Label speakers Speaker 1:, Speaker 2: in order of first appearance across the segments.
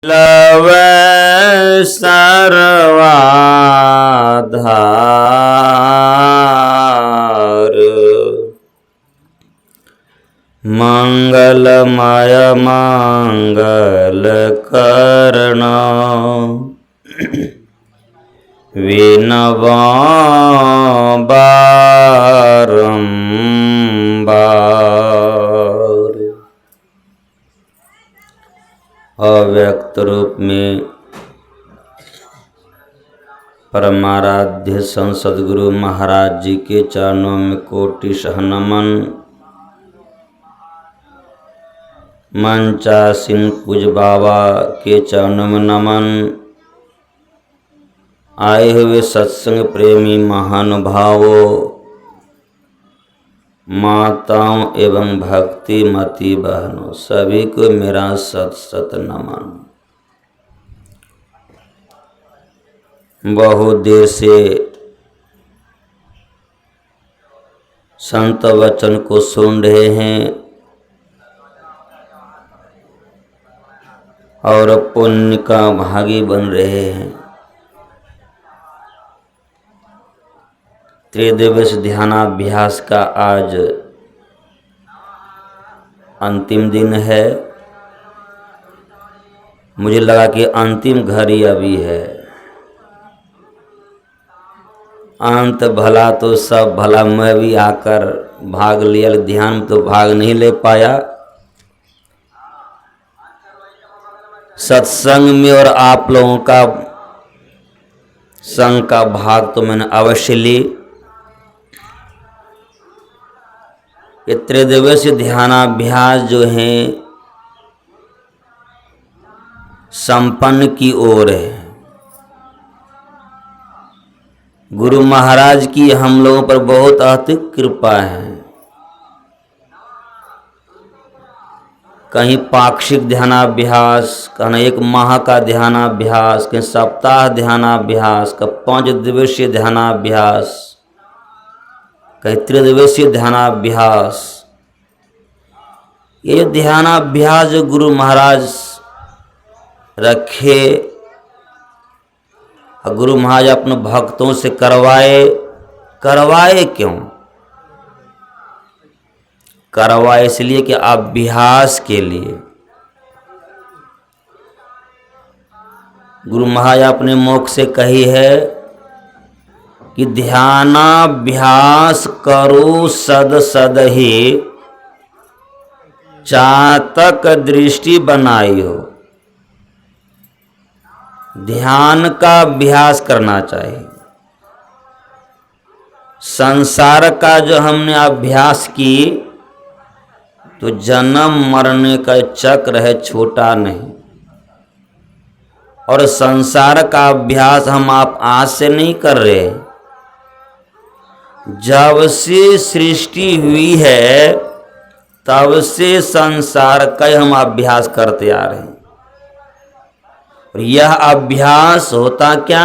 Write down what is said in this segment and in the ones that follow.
Speaker 1: Love सर्वाधार मंगलमय मंगल करण विनवा बारंबार। अव्यक्त रूप में परमाराध्य संसद गुरु महाराज जी के चरणों में कोटिशः नमन। मंचासीन पूज बाबा के चरणों में नमन। आए हुए सत्संग प्रेमी महानुभावों, माताओं एवं भक्ति मती बहनों, सभी को मेरा सत सत नमन। बहुत देर से संत वचन को सुन रहे हैं और पुण्य का भागी बन रहे हैं। त्रिदिवस ध्यानाभ्यास का आज अंतिम दिन है। मुझे लगा कि अंतिम घड़ी अभी है। अंत भला तो सब भला, मैं भी आकर भाग लिया, ध्यान में तो भाग नहीं ले पाया। सत्संग में और आप लोगों का संग का भाग तो मैंने अवश्य ली। ये त्रिदिवसीय ध्यानाभ्यास जो है संपन्न की ओर है। गुरु महाराज की हम लोगों पर बहुत अत्यधिक कृपा है। कहीं पाक्षिक ध्यानाभ्यास, कहीं एक माह का ध्यानाभ्यास, कहीं सप्ताह ध्यानाभ्यास, कहीं 5 दिवसीय ध्यानाभ्यास, कहीं त्रिदिवसीय ध्यानाभ्यास। ये ध्यानाभ्यास जो गुरु महाराज रखे, गुरु महाराज अपने भक्तों से करवाए क्यों? करवाए इसलिए कि अभ्यास के लिए। गुरु महाराज अपने मुख से कही है कि ध्यानाभ्यास करो सद सद ही, चातक दृष्टि बनाई हो। ध्यान का अभ्यास करना चाहिए। संसार का जो हमने अभ्यास की तो जन्म मरने का चक्र है, छोटा नहीं। और संसार का अभ्यास हम आप आज से नहीं कर रहे। जब से सृष्टि हुई है तब से संसार का हम अभ्यास करते आ रहे हैं। और यह अभ्यास होता क्या?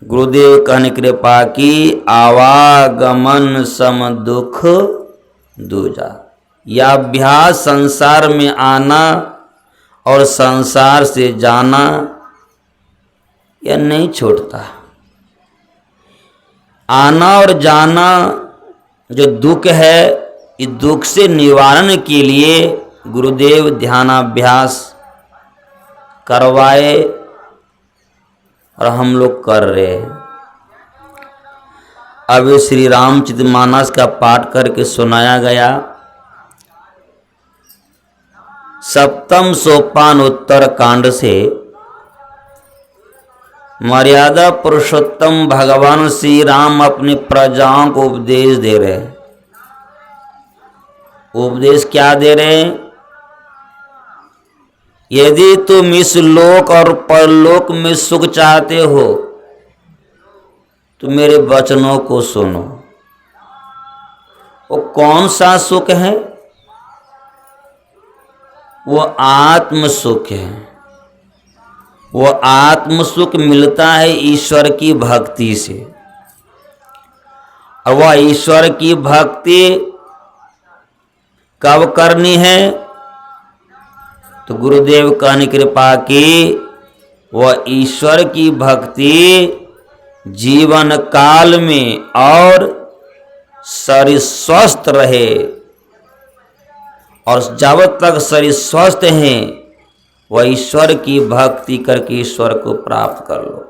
Speaker 1: गुरुदेव कहने कृपा की, आवागमन सम दुख दूजा। यह अभ्यास संसार में आना और संसार से जाना, यह नहीं छूटता। आना और जाना जो दुख है, इस दुख से निवारण के लिए गुरुदेव ध्यानाभ्यास करवाए और हम लोग कर रहे हैं। अब श्री रामचरितमानस का पाठ करके सुनाया गया। सप्तम सोपान उत्तर कांड से मर्यादा पुरुषोत्तम भगवान श्री राम अपनी प्रजाओं को उपदेश दे रहे हैं। उपदेश क्या दे रहे हैं? यदि तुम इस लोक और परलोक में सुख चाहते हो तो मेरे वचनों को सुनो। वो कौन सा सुख है? वो आत्म सुख है। वो आत्म सुख मिलता है ईश्वर की भक्ति से। और वह ईश्वर की भक्ति कब करनी है? तो गुरुदेव कहने कृपा की वह ईश्वर की भक्ति जीवन काल में और शरीर स्वस्थ रहे, और जब तक शरीर स्वस्थ है वह ईश्वर की भक्ति करके ईश्वर को प्राप्त कर लो।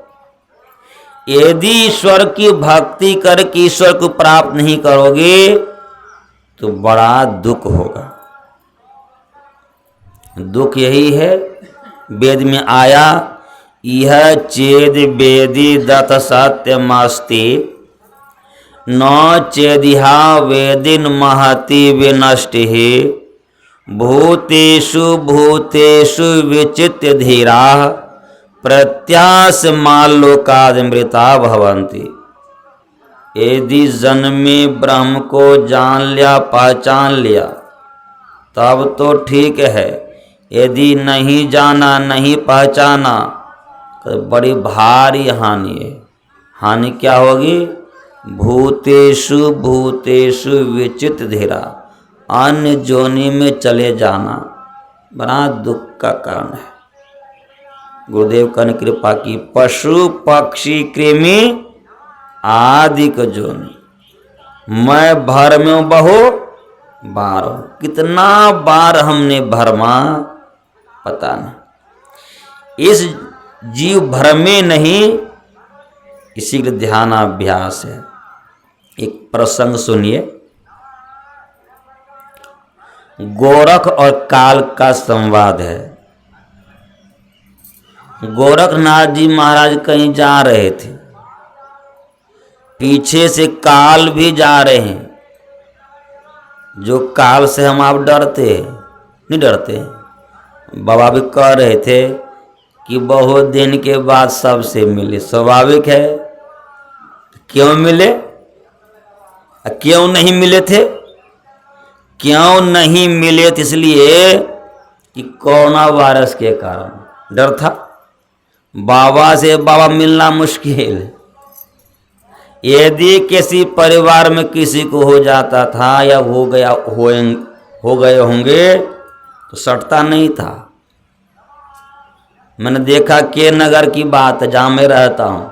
Speaker 1: यदि ईश्वर की भक्ति करके ईश्वर को प्राप्त नहीं करोगे तो बड़ा दुख होगा। दुख यही है, वेद में आया, यह चेद वेदी दत्त सत्यमस्ति न चेदिहा वेदिन महति विनष्टि भूतेषु भूतेषु विचित्य धीरा प्रत्यास मालोकादमृता भवन्ति। यदि जन्मे ब्रह्म को जान लिया, पहचान लिया तब तो ठीक है, यदि नहीं जाना, नहीं पहचाना तो बड़ी भारी हानि है। हानि क्या होगी? भूतेषु भूतेषु विचित धीरा, अन्य जोनि में चले जाना बड़ा दुख का कारण है। गुरुदेव कन कृपा की पशु पक्षी कृमि आदि को जोनि, मैं भर में बहु बार हूँ। कितना बार हमने भरमा पता नहीं। इस जीव भर में नहीं, इसीलिए ध्यानाभ्यास है। एक प्रसंग सुनिए। गोरख और काल का संवाद है। गोरखनाथ जी महाराज कहीं जा रहे थे, पीछे से काल भी जा रहे हैं। जो काल से हम आप डरते हैं, नहीं डरते? बाबा भी कह रहे थे कि बहुत दिन के बाद सबसे मिले, स्वाभाविक है। क्यों मिले? क्यों नहीं मिले थे? क्यों नहीं मिले थे? इसलिए कि कोरोना वायरस के कारण डर था। बाबा से बाबा मिलना मुश्किल। यदि किसी परिवार में किसी को हो जाता था या हो गए होंगे तो सटता नहीं था। मैंने देखा के नगर की बात है, जहाँ मैं रहता हूँ।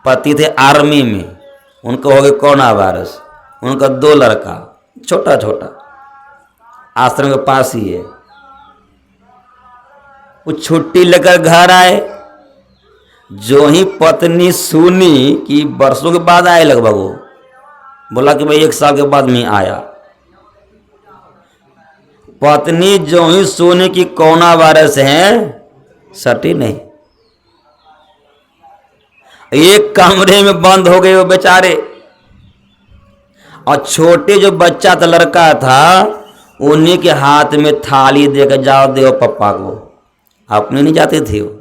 Speaker 1: पति थे आर्मी में, उनको हो गए कोरोना वायरस। उनका 2 लड़का, छोटा छोटा, आश्रम के पास ही है। वो छुट्टी लेकर घर आए। जो ही पत्नी सुनी कि बरसों के बाद आए, लगभग वो बोला कि भाई 1 साल के बाद मैं आया। पत्नी जो ही सुनी कि कोरोना वायरस है, सटी नहीं। एक कमरे में बंद हो गए वो बेचारे। और छोटे जो बच्चा था, लड़का था, उन्हीं के हाथ में थाली देकर जाओ दो पप्पा को। अपने नहीं जाते थे वो,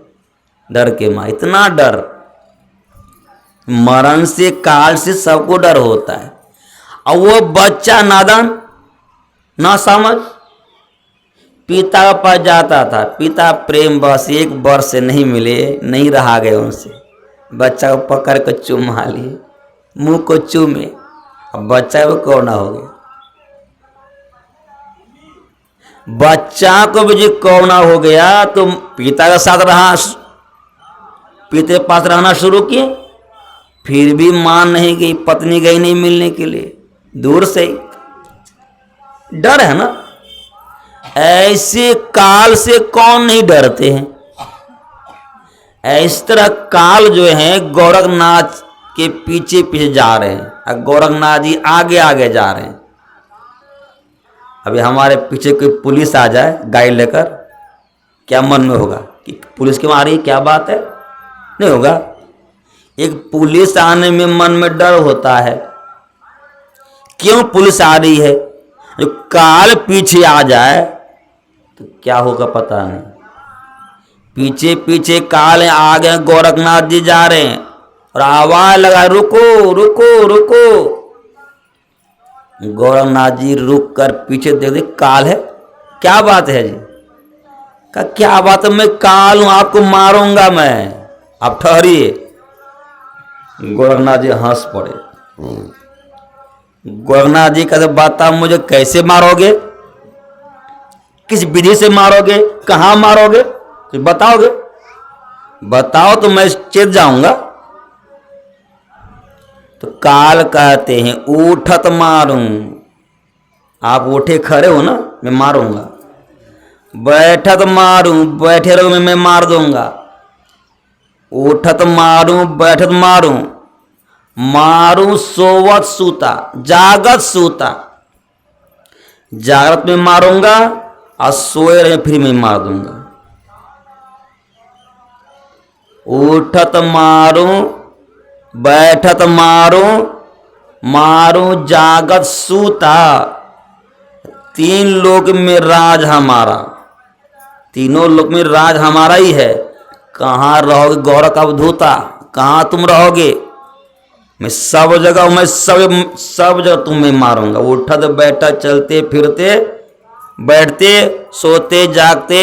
Speaker 1: डर के मां। इतना डर, मरण से, काल से सबको डर होता है। और वो बच्चा नादान, ना समझ, पिता के पास जाता था। पिता प्रेम बस 1 वर्ष से नहीं मिले, नहीं रहा गए उनसे। बच्चा को पकड़ कर चुमा लिए, मुंह को चूमे। अब बच्चा को कोरोना हो गया। बच्चा को भी जो कोरोना हो गया तो पिता के साथ रहा, पिता के पास रहना शुरू किए। फिर भी मां नहीं गई, पत्नी गई नहीं मिलने के लिए, दूर से ही। डर है ना। ऐसे काल से कौन नहीं डरते हैं? इस तरह काल जो है गोरखनाथ के पीछे पीछे जा रहे हैं, और गोरखनाथ जी आगे आगे जा रहे हैं। अभी हमारे पीछे कोई पुलिस आ जाए गाड़ी लेकर, क्या मन में होगा कि पुलिस क्यों आ रही है, क्या बात है? नहीं होगा। एक पुलिस आने में मन में डर होता है। क्यों पुलिस आ रही है? जो काल पीछे आ जाए तो क्या होगा पता नहीं। पीछे पीछे काल है, आगे गोरखनाथ जी जा रहे हैं और आवाज लगा, रुको रुको रुको। गोरखनाथ जी रुक कर पीछे देख, काल है, क्या बात है जी? का क्या बात है? मैं काल हूं, आपको मारूंगा मैं, आप ठहरिए। गोरखनाथ जी हंस पड़े। गोरखनाथ जी कहते, बता मुझे कैसे मारोगे? किस विधि से मारोगे, कहां मारोगे, कुछ बताओगे? बताओ तो मैं चेत जाऊंगा। तो काल कहते हैं उठत मारूं। आप उठे खड़े हो ना, मैं मारूंगा। बैठत मारूं, बैठे रहो मैं मार दूंगा। उठत मारूं, बैठत मारूं, मारूं सोवत सूता, जागत सूता। जागृत में मारूंगा और सोए रहे फिर मैं मार दूंगा। उठत मारूं, बैठत मारूं, मारूं जागत सूता। तीन लोक में राज हमारा, तीनों लोक में राज हमारा ही है। कहाँ रहोगे गोरख अवधूता, कहाँ तुम रहोगे? मैं सब जगह, मैं सब जगह तुम्हें मारूंगा। उठत बैठत, चलते फिरते, बैठते सोते जागते,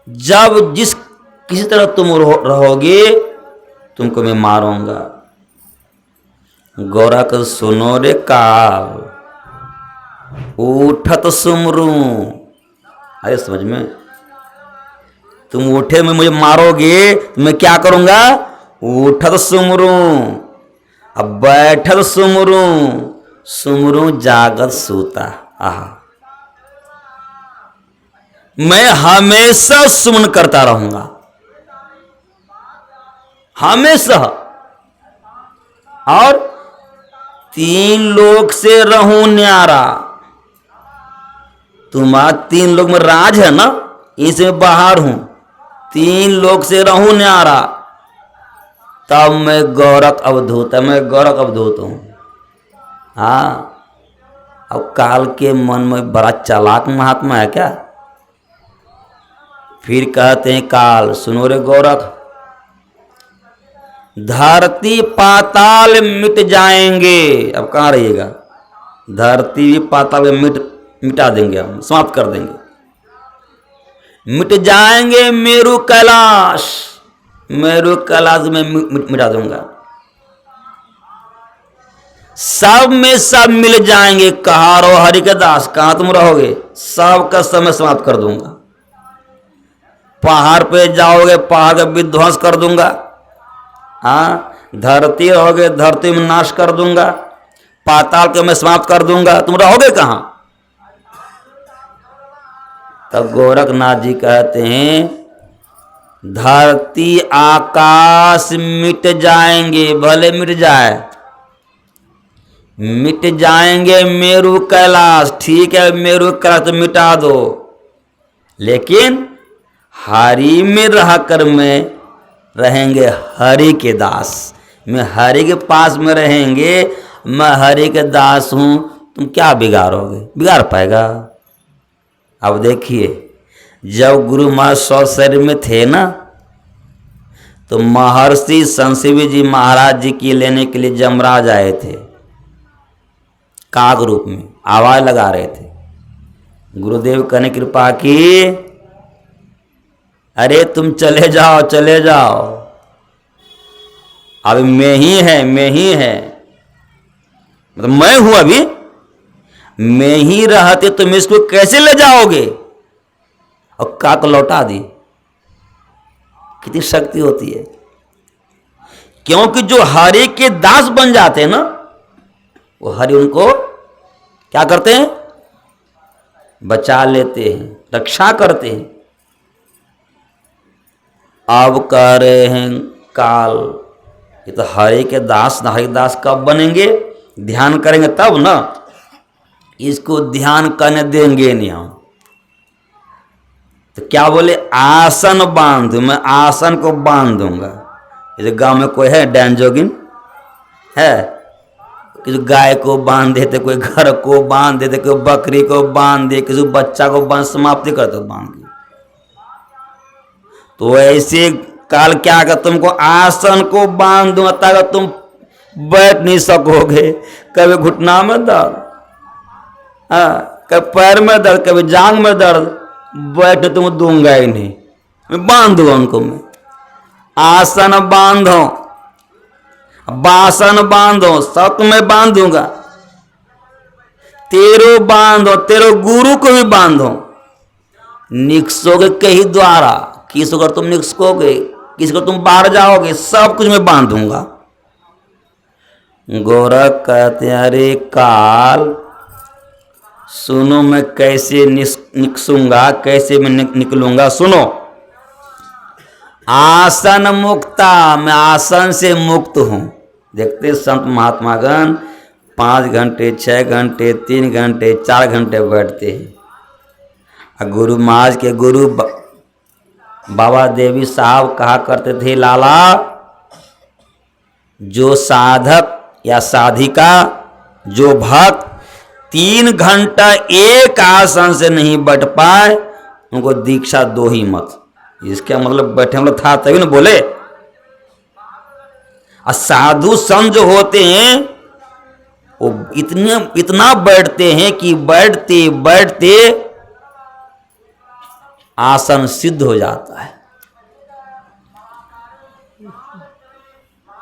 Speaker 1: जब जिस किसी तरह तुम रहोगे तुमको मैं मारूंगा। गोरख सुनो रे काल, उठत सुमरू। अरे समझ में, तुम उठे में मुझे मारोगे तो मैं क्या करूंगा? उठत सुमरू, अब बैठत सुमरू, सुमरू जागत सूता। आहा, मैं हमेशा सुमन करता रहूंगा, हमेशा। और तीन लोक से रहूं न्यारा। तुम्हारा तीन लोक में राज है ना, इसमें बाहर हूं। तीन लोक से रहूं न्यारा, तब मैं गोरख अवधूत, मैं गोरख अवधूत हूं। हाँ, अब काल के मन में बड़ा चालाक महात्मा है क्या? फिर कहते हैं काल सुनो रे गोरख, धरती पाताल मिट जाएंगे। अब कहाँ रहिएगा? धरती पाताल मिटा देंगे, हम समाप्त कर देंगे। मिट जाएंगे मेरू कैलाश, मेरू कैलाश में मिटा दूंगा। सब में सब मिल जाएंगे। कहाँ रहो हरि के दास, कहाँ तुम रहोगे? सब का समय समाप्त कर दूंगा। पहाड़ पे जाओगे, पहाड़ का विध्वंस कर दूंगा। हाँ, धरती रहोगे, धरती में नाश कर दूंगा। पाताल को मैं समाप्त कर दूंगा। तुम रहोगे कहां? तब गोरखनाथ जी कहते हैं धरती आकाश मिट जाएंगे, भले मिट जाए, मिट जाएंगे मेरू कैलाश। ठीक है, मेरू कैलाश तो मिटा दो, लेकिन हरि में रहकर में रहेंगे हरि के दास। मैं हरि के पास में रहेंगे, मैं हरि के दास हूं। तुम क्या बिगाड़ोगे? बिगाड़ पाएगा? अब देखिए, जब गुरु महाराज 100 शरीर में थे ना, तो महर्षि संजीवी जी महाराज जी की लेने के लिए जमराज आए थे, काग रूप में आवाज लगा रहे थे। गुरुदेव कहने कृपा की, अरे तुम चले जाओ, चले जाओ, अभी मैं ही है, मैं ही है, मतलब मैं हूं। अभी मैं ही रहते तुम इसको कैसे ले जाओगे? और काक लौटा दी। कितनी शक्ति होती है! क्योंकि जो हरि के दास बन जाते हैं ना, वो हरि उनको क्या करते हैं? बचा लेते हैं, रक्षा करते हैं। अब कह रहे हैं काल, ये तो हरि के दास, हरि दास कब बनेंगे? ध्यान करेंगे तब ना। इसको ध्यान करने देंगे नहीं हम। तो क्या बोले? आसन बांध, मैं आसन को बांध दूंगा। जैसे गांव में कोई है डैन जोगिन है, किसी गाय को बांध देते, कोई घर को बांध देते, कोई बकरी को बांध दे, किसी बच्चा को बांध, समाप्ति करते बांध के। तो ऐसे काल क्या कर तुमको आसन को बांध दूंगा, ताकि तुम बैठ नहीं सकोगे। कभी घुटना में दर्द, कभी पैर में दर्द, कभी जांग में दर्द, बैठ तुम दूंगा ही नहीं। मैं बांध दूंगा उनको। मैं आसन बांधो, बासन बांधो, सब तुम्हें बांध दूंगा। तेरो बांधो, तेरो गुरु को भी बांधो। निकसोगे कहीं द्वारा, किस अगर तुम निकसोगे, किस अगर तुम बाहर जाओगे, सब कुछ मैं बांध दूंगा। गोरख कहते हैं अरे काल सुनो, मैं कैसे निकसूंगा, कैसे मैं निकलूंगा। सुनो, आसन मुक्ता, मैं आसन से मुक्त हूं। देखते संत महात्मागण 5 घंटे 6 घंटे 3 घंटे 4 घंटे बैठते हैं। गुरु महाराज के गुरु बाबा देवी साहब कहा करते थे, लाला जो साधक या साधिका, जो भक्त 3 घंटा एक आसन से नहीं बैठ पाए, उनको दीक्षा दो ही मत। इसका मतलब बैठे हम लोग था तभी ना बोले। और साधु संत जो होते हैं वो इतना बैठते हैं कि बैठते बैठते आसन सिद्ध हो जाता है।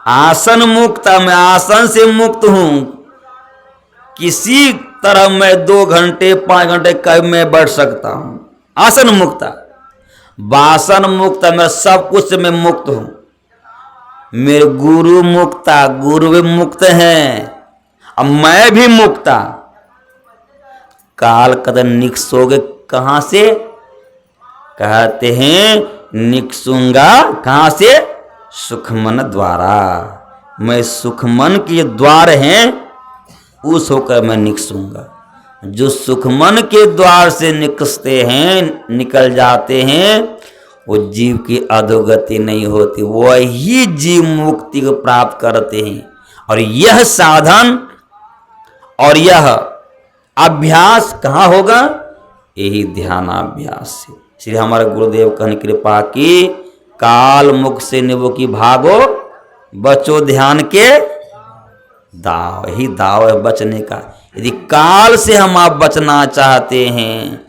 Speaker 1: आसन मुक्ता, मैं आसन से मुक्त हूं। किसी तरह मैं 2 घंटे 5 घंटे कभी मैं बैठ सकता हूं। आसन मुक्ता। वासन मुक्ता, मैं सब कुछ से मैं मुक्त हूं। मेरे गुरु मुक्ता, गुरु भी मुक्त हैं, अब मैं भी मुक्ता। काल कदम निकसोगे कहां से? कहते हैं निकसूंगा कहां से? सुखमन द्वारा। मैं सुखमन के द्वार हैं, उस होकर मैं निकसूंगा। जो सुखमन के द्वार से निकसते हैं, निकल जाते हैं, वो जीव की अधोगति नहीं होती, वही जीव मुक्ति को प्राप्त करते हैं। और यह साधन और यह अभ्यास कहाँ होगा? यही ध्यानाभ्यास से। श्री हमारे गुरुदेव कहने कृपा की, काल मुख से निबो की भागो, बचो ध्यान के दाव। यही दाव है बचने का। यदि काल से हम आप बचना चाहते हैं,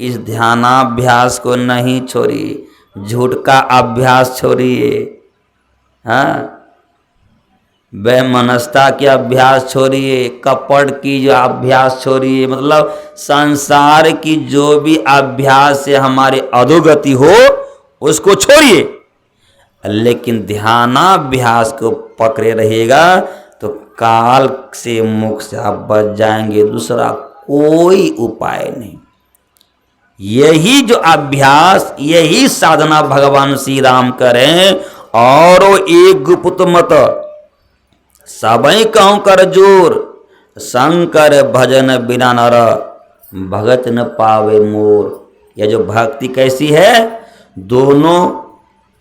Speaker 1: इस ध्यानाभ्यास को नहीं छोड़िए, झूठ का अभ्यास छोड़िए, हाँ, वैमनस्यता के अभ्यास छोड़िए, कपट की जो अभ्यास छोड़िए, मतलब संसार की जो भी अभ्यास से हमारी अधोगति हो उसको छोड़िए। लेकिन ध्यानाभ्यास को पकड़े रहेगा तो काल से मुख से आप बच जाएंगे, दूसरा कोई उपाय नहीं। यही जो अभ्यास, यही साधना भगवान श्री राम करें। और एक गुप्त मत सबई कहूं कर जोर, शंकर भजन बिना नर भगत न पावे मोर। यह जो भक्ति कैसी है? दोनों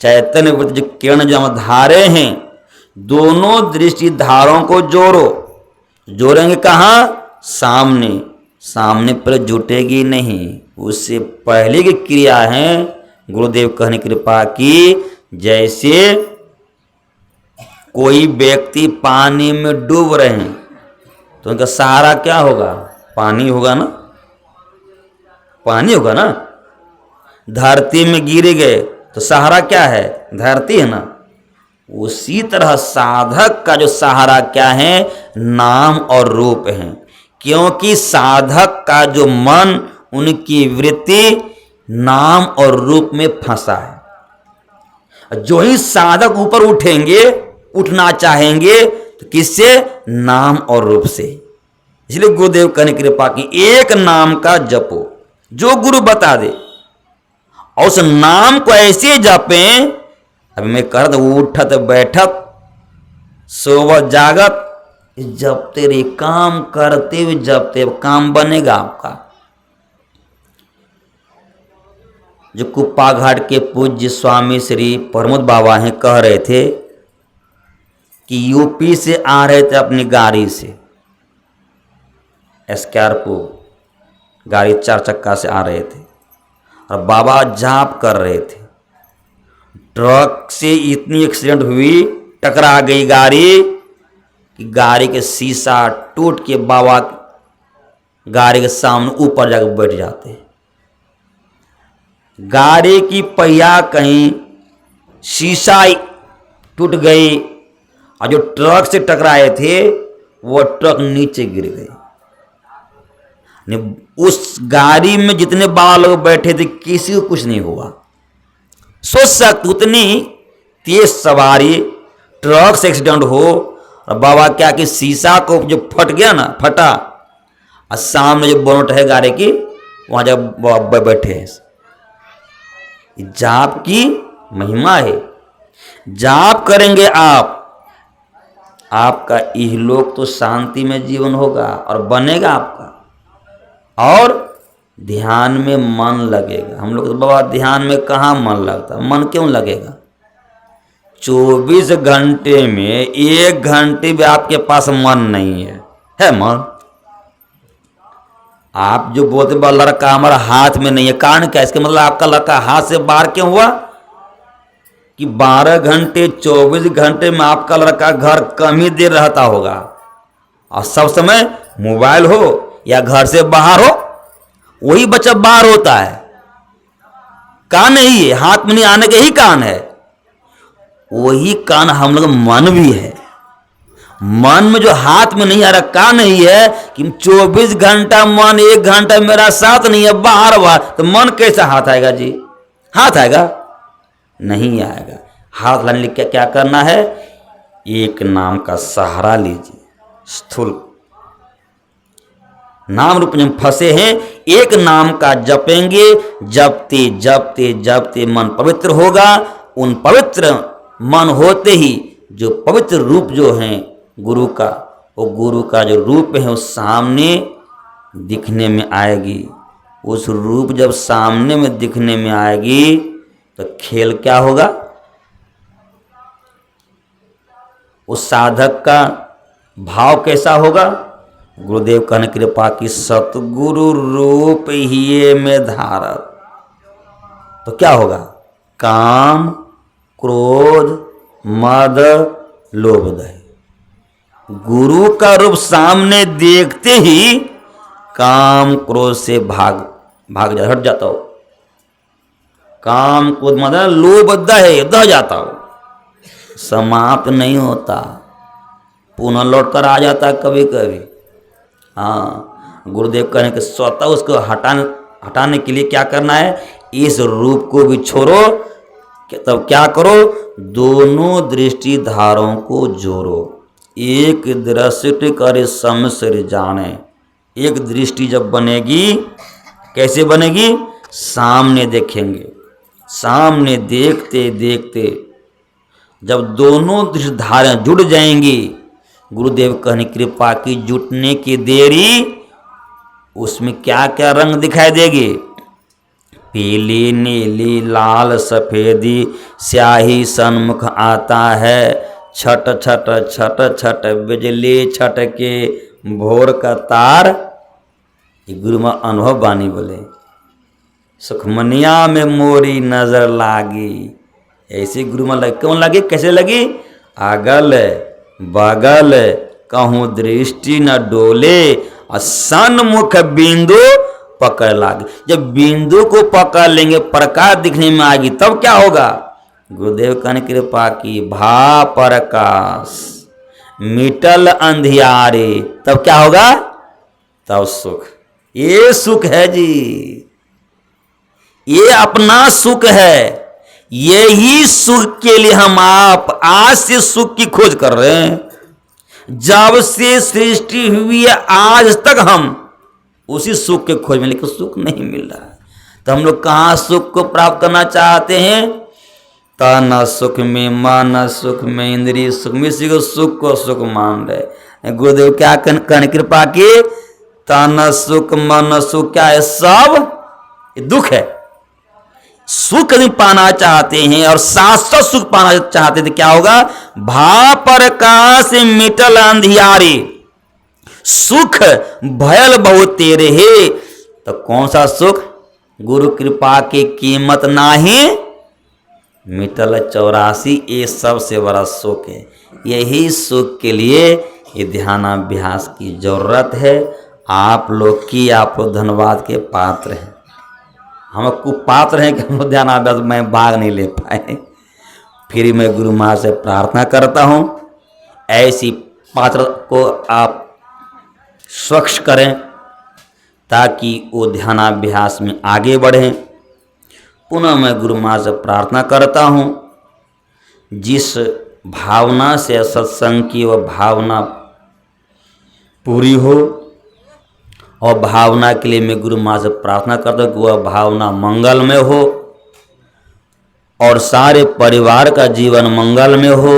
Speaker 1: चैतन्य वृत्ति जो किरण जो हम धारे हैं, दोनों दृष्टि धारों को जोड़ो। जोड़ेंगे कहाँ? सामने। सामने पर जुटेगी नहीं, उससे पहले की क्रिया है। गुरुदेव कहने कृपा की, जैसे कोई व्यक्ति पानी में डूब रहे हैं तो उनका सहारा क्या होगा? पानी होगा ना, पानी होगा ना। धरती में गिर गए तो सहारा क्या है? धरती है ना। उसी तरह साधक का जो सहारा क्या है? नाम और रूप है। क्योंकि साधक का जो मन, उनकी वृत्ति नाम और रूप में फंसा है। जो ही साधक ऊपर उठेंगे, उठना चाहेंगे, तो किससे? नाम और रूप से। इसलिए गुरुदेव कहने कृपा की, एक नाम का जपो जो गुरु बता दे, और उस नाम को ऐसे जपें। अभी मैं कर दो, उठत बैठत सोवत जागत जपते रहे, काम करते हुए जपते, काम बनेगा आपका। जो कुप्पा घाट के पूज्य स्वामी श्री प्रमोद बाबा हैं, कह रहे थे कि यूपी से आ रहे थे अपनी गाड़ी से, स्कॉर्पियो गाड़ी 4 चक्का से आ रहे थे, और बाबा जाप कर रहे थे। ट्रक से इतनी एक्सीडेंट हुई, टकरा गई गाड़ी कि गाड़ी के शीशा टूट के बाबा गाड़ी के सामने ऊपर जाकर बैठ जाते। गाड़ी की पहिया कहीं शीशा टूट गई, और जो ट्रक से टकराए थे वो ट्रक नीचे गिर गए। उस गाड़ी में जितने बाबा लोग बैठे थे किसी को कुछ नहीं हुआ। सोच सकते उतनी तेज सवारी, ट्रक से एक्सीडेंट हो और बाबा क्या कि शीशा को जो फट गया ना, फटा, और सामने जो बोनट है गाड़ी की वहां जब बाबा बैठे हैं। जाप की महिमा है। जाप करेंगे आप, आपका इहलोक तो शांति में जीवन होगा और बनेगा आपका, और ध्यान में मन लगेगा। हम लोग तो बाबा ध्यान में कहाँ मन लगता, मन क्यों लगेगा? 24 घंटे में 1 घंटे भी आपके पास मन नहीं है मन? आप जो बोलते लड़का हमारा हाथ में नहीं है, कारण क्या? इसके मतलब आपका लड़का हाथ से बाहर क्यों हुआ कि 12 घंटे 24 घंटे में आपका लड़का घर कम ही देर रहता होगा, और सब समय मोबाइल हो या घर से बाहर हो, वही बच्चा बाहर होता है। कान नहीं है, हाथ में नहीं आने के ही कान है, वही कान हम लोग मन भी है। मन में जो हाथ में नहीं आ रहा कान नहीं है कि 24 घंटा मन 1 घंटा मेरा साथ नहीं है, बाहर हुआ, तो मन कैसा हाथ आएगा जी? हाथ आएगा? नहीं आएगा। हाथ लाने के क्या करना है? एक नाम का सहारा लीजिए। स्थूल नाम रूप में फंसे हैं, एक नाम का जपेंगे, जपते जपते जपते मन पवित्र होगा। उन पवित्र मन होते ही जो पवित्र रूप जो है गुरु का, वो गुरु का जो रूप है वो सामने दिखने में आएगी। उस रूप जब सामने में दिखने में आएगी तो खेल क्या होगा? उस साधक का भाव कैसा होगा? गुरुदेव कहने कृपा की सतगुरु रूप ही में धारत, तो क्या होगा? काम क्रोध मद लोभ दय। गुरु का रूप सामने देखते ही काम क्रोध से भाग हट जाता हो। काम क्रोध मद लोभ दह जाता हो, समाप्त नहीं होता, पुनः लौट कर आ जाता है कभी कभी। हाँ, गुरुदेव कहने के स्वतः उसको हटाने के लिए क्या करना है? इस रूप को भी छोड़ो। तब क्या करो? दोनों दृष्टि धारों को जोड़ो। एक दृष्टि करे सम सिर जाने। एक दृष्टि जब बनेगी, कैसे बनेगी? सामने देखेंगे, सामने देखते देखते जब दोनों दृष्टि धारें जुड़ जाएंगी, गुरुदेव कहने कृपा की जुटने की देरी, उसमें क्या क्या रंग दिखाई देगी? पीली नीली लाल सफेदी स्याही सन्मुख आता है, छट छट छट छट बिजली छटके भोर का तार। गुरु में अनुभव बानी बोले, सुखमनिया में मोरी नजर लागी। ऐसे गुरु में लग क्यों लगी? कैसे लगी? अगल बगल कहूँ दृष्टि न डोले, और सन्मुख बिंदु पकड़ लागे। जब बिंदु को पकड़ लेंगे, प्रकाश दिखने में आएगी, तब क्या होगा? गुरुदेव कहने कृपा की भा प्रकाश मिटल अंधियारे, तब क्या होगा? तब सुख। ये सुख है जी, ये अपना सुख है। यही सुख के लिए हम आप आज से सुख की खोज कर रहे हैं। जब से सृष्टि हुई है आज तक हम उसी सुख के खोज में, लेकिन सुख नहीं मिल रहा है। तो हम लोग कहाँ सुख को प्राप्त करना चाहते हैं? तन सुख में, मन सुख में, इंद्रिय सुख में, इसी को सुख को सुख मान रहे। गुरुदेव क्या कहने कृपा की? तन सुख मन सुख क्या है? सब दुख है। सुख नहीं पाना चाहते हैं और शाश्वत सुख पाना चाहते थे, क्या होगा? भा प्रकाश मिटल अंधियारे, सुख भयल बहुत तेरे है। तो कौन सा सुख? गुरु कृपा की कीमत नाही मिटल 84, ये सबसे बड़ा सुख है। यही सुख के लिए ये ध्यानाभ्यास की जरूरत है। आप लोग की, आप लोग धन्यवाद के पात्र हैं। हम कुपात्र हैं कि हम लोग ध्यानाभ्यास में भाग नहीं ले पाए। फिर मैं गुरु माँ से प्रार्थना करता हूँ, ऐसी पात्र को आप स्वच्छ करें, ताकि वो ध्यानाभ्यास में आगे बढ़ें। पुनः मैं गुरु माँ से प्रार्थना करता हूँ, जिस भावना से सत्संग की वह भावना पूरी हो, और भावना के लिए मैं गुरु माँ से प्रार्थना करता हूँ कि वह भावना मंगलमय हो और सारे परिवार का जीवन मंगलमय हो,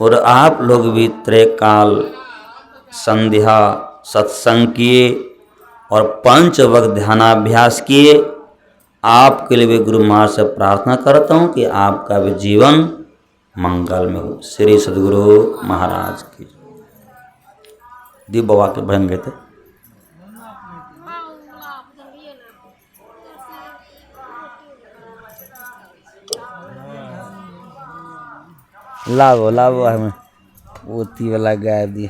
Speaker 1: और आप लोग भी त्रैकाल संध्या सत्संग किए और पंच वक्त ध्यानाभ्यास किए। आपके लिए भी गुरु माँ से प्रार्थना करता हूँ कि आपका भी जीवन मंगलमय हो। श्री सद्गुरु महाराज की। दीप बाबा के भजन गए थे। लाओ लाओ हमें ओती वाला गाय दिए।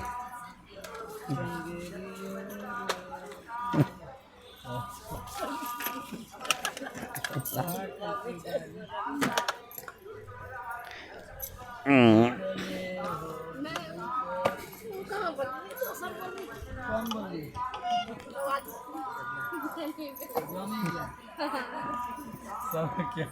Speaker 2: सब क्या